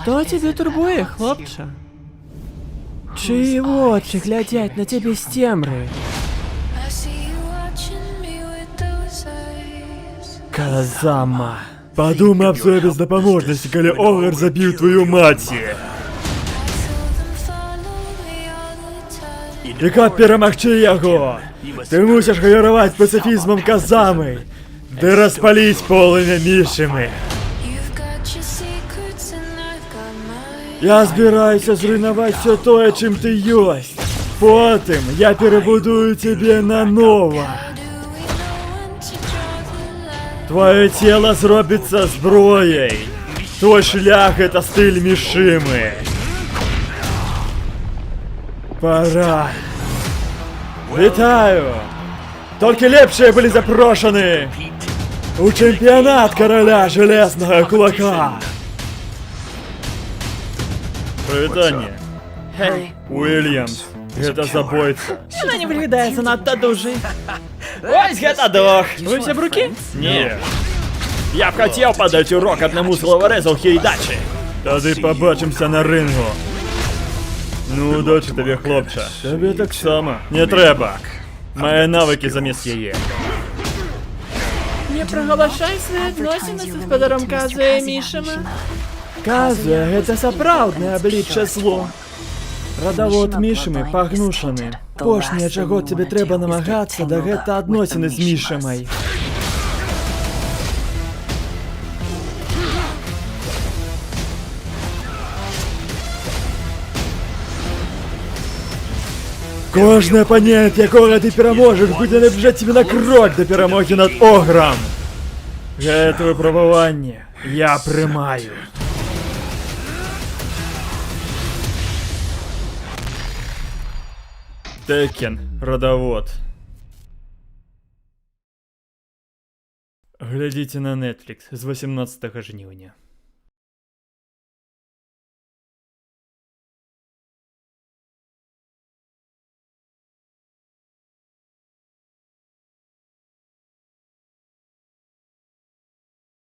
Що тебе турбує, хлопче? Чиї очі глядять на тебе з темри? Казама. Подумай об своей бездопоможности, коли Огр забил твою мать. І як перемогти його? Ти мусиш керувати пацифізмом Казами, де розпалить полымя Мішими. Я збираюся зруйнувати все то, чим ти єсть. Потім я перебудую тебе наново. Твоє тіло зробиться зброєю. Твой шлях — это стиль Мішими. Пора. Вітаю! Тільки лепшие були запрошені у чемпіонат короля Железного Кулака. Привітання. Гей, Уильямс, гэта забойца. вона не виглядає занадто дуже. Ось гэта дог. Ви всі бруки? Ні. Я б хотів подати урок одному з головорезів Хейдачі. Тоді побачимося на рингу. Ну, удачі тобі, хлопче. Тобі так само. Не треба. Мої навики замість її. Не проголошай свої відносини з господаром Казує Мішами. Казує — це сапраўдне обличчя зло. Родовод Мішами пагнушаны. Пошняе, чаго тебе трэба намагацца, да гэта адносіны з Мішамай. Кожны апанент, якога ты пераможаш, будзе набліжаць тебе на крок да перамогі над Ограм. Гэта выпрабаванне я прымаю. Текен, родовод. Глядзіце на Netflix з 18 жніўня.